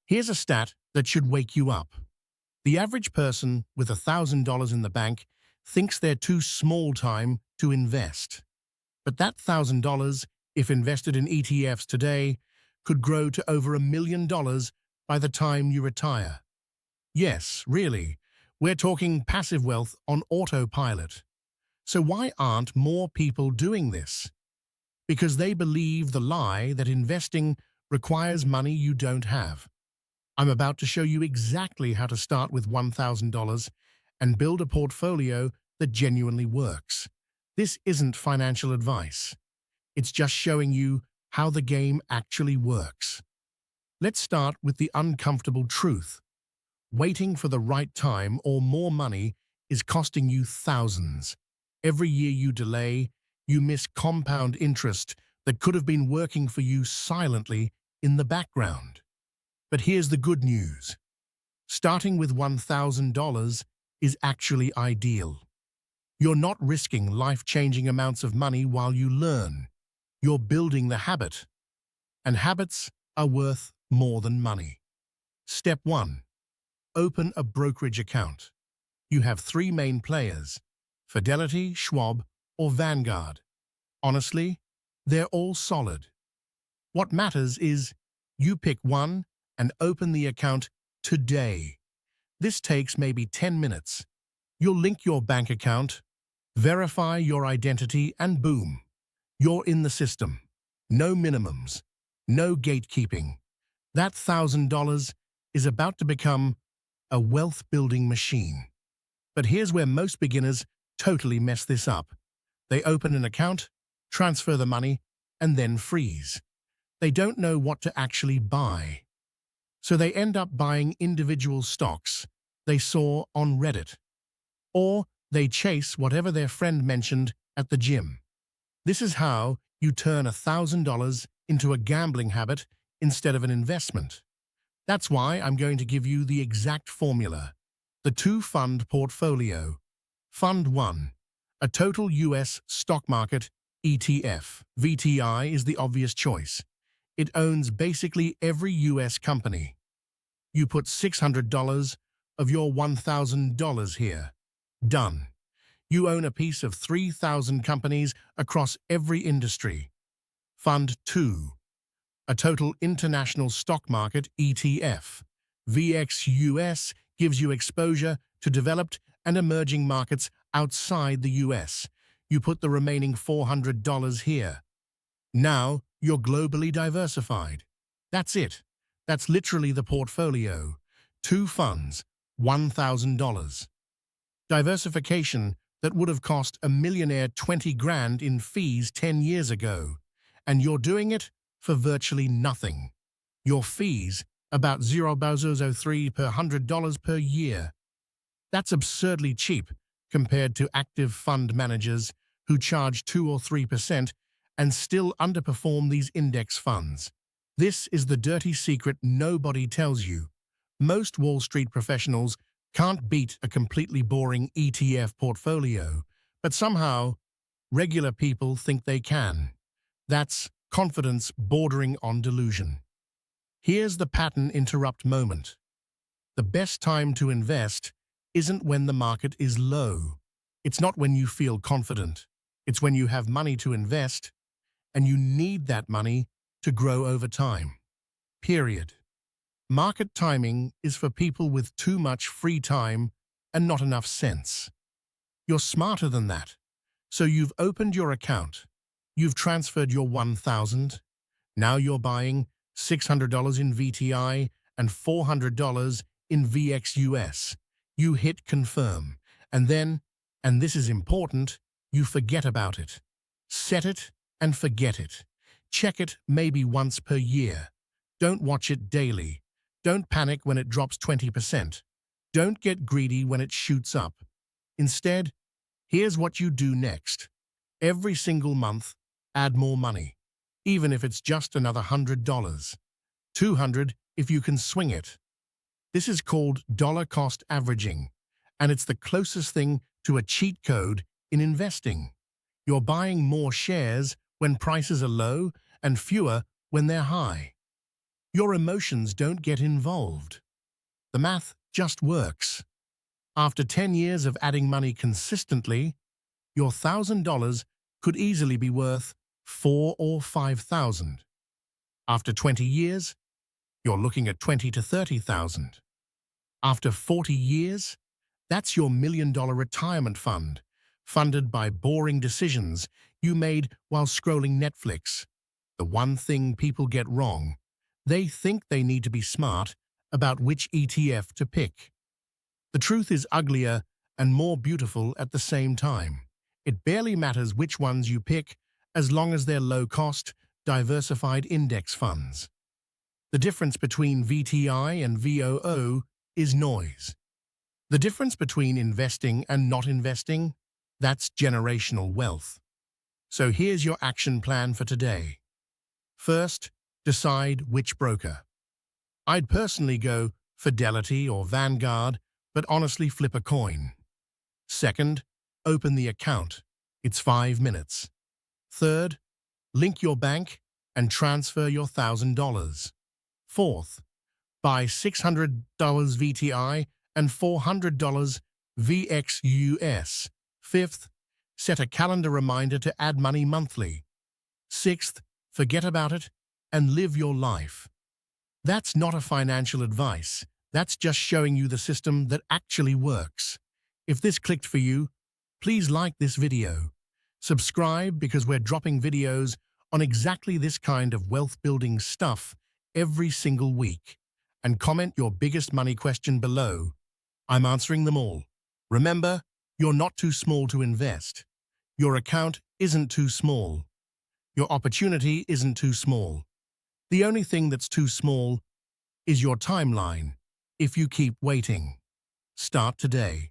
Here's a stat that should wake you up. The average person with $1,000 in the bank thinks they're too small time to invest. But that $1,000, if invested in ETFs today, could grow to over $1 million by the time you retire. Yes, really, we're talking passive wealth on autopilot. So why aren't more people doing this? Because they believe the lie that investing requires money you don't have. I'm about to show you exactly how to start with $1,000 and build a portfolio that genuinely works. This isn't financial advice. It's just showing you how the game actually works. Let's start with the uncomfortable truth. Waiting for the right time or more money is costing you thousands. Every year you delay, you miss compound interest that could have been working for you silently in the background. But here's the good news. Starting with $1,000 is actually ideal. You're not risking life-changing amounts of money while you learn. You're building the habit. And habits are worth more than money. Step 1. Open a brokerage account. You have 3 main players: Fidelity, Schwab, or Vanguard. Honestly, they're all solid. What matters is you pick one and open the account today. This takes maybe 10 minutes. You'll link your bank account, verify your identity, and boom, you're in the system. No minimums, no gatekeeping. That $1,000 is about to become a wealth-building machine. But here's where most beginners totally mess this up. They open an account, transfer the money, and then freeze. They don't know what to actually buy. So they end up buying individual stocks they saw on Reddit. Or they chase whatever their friend mentioned at the gym. This is how you turn $1,000 into a gambling habit instead of an investment. That's why I'm going to give you the exact formula. The 2-fund portfolio. Fund 1. A total US stock market ETF. VTI is the obvious choice. It owns basically every US company. You put $600 of your $1,000 here. Done. You own a piece of 3,000 companies across every industry. Fund 2. A total international stock market ETF. VXUS gives you exposure to developed and emerging markets outside the US. You put the remaining $400 here. Now you're globally diversified. That's it. That's literally the portfolio. 2 funds, $1,000. Diversification that would have cost a millionaire 20 grand in fees 10 years ago. And you're doing it for virtually nothing. Your fees, about $0.03 per $100 per year. That's absurdly cheap compared to active fund managers who charge 2 or 3% and still underperform these index funds. This is the dirty secret nobody tells you. Most Wall Street professionals can't beat a completely boring ETF portfolio, but somehow regular people think they can. That's confidence bordering on delusion. Here's the pattern interrupt moment. The best time to invest isn't when the market is low. It's not when you feel confident. It's when you have money to invest, and you need that money to grow over time. Period. Market timing is for people with too much free time and not enough sense. You're smarter than that. So you've opened your account. You've transferred your $1,000. Now you're buying $600 in VTI and $400 in VXUS. You hit confirm. And then, and this is important, you forget about it. Set it and forget it. Check it maybe once per year. Don't watch it daily. Don't panic when it drops 20%. Don't get greedy when it shoots up. Instead, here's what you do next. Every single month, add more money, even if it's just another $100. $200 if you can swing it. This is called dollar cost averaging, and it's the closest thing to a cheat code in investing. You're buying more shares when prices are low and fewer when they're high. Your emotions don't get involved. The math just works. After 10 years of adding money consistently, your $1,000 could easily be worth 4 or 5,000. After 20 years, you're looking at 20 to 30,000. After 40 years, that's your $1 million retirement fund, funded by boring decisions you made while scrolling Netflix. The one thing people get wrong, they think they need to be smart about which ETF to pick. The truth is uglier and more beautiful at the same time. It barely matters which ones you pick as long as they're low-cost, diversified index funds. The difference between VTI and VOO is noise. The difference between investing and not investing, that's generational wealth. So here's your action plan for today. First, decide which broker. I'd personally go Fidelity or Vanguard, but honestly flip a coin. Second, open the account. It's 5 minutes. Third, link your bank and transfer your $1,000. Fourth, buy $600 VTI and $400 VXUS. Fifth, set a calendar reminder to add money monthly. Sixth, forget about it and live your life. That's not a financial advice. That's just showing you the system that actually works. If this clicked for you, please like this video. Subscribe because we're dropping videos on exactly this kind of wealth-building stuff every single week. And comment your biggest money question below. I'm answering them all. Remember, you're not too small to invest. Your account isn't too small. Your opportunity isn't too small. The only thing that's too small is your timeline. If you keep waiting, start today.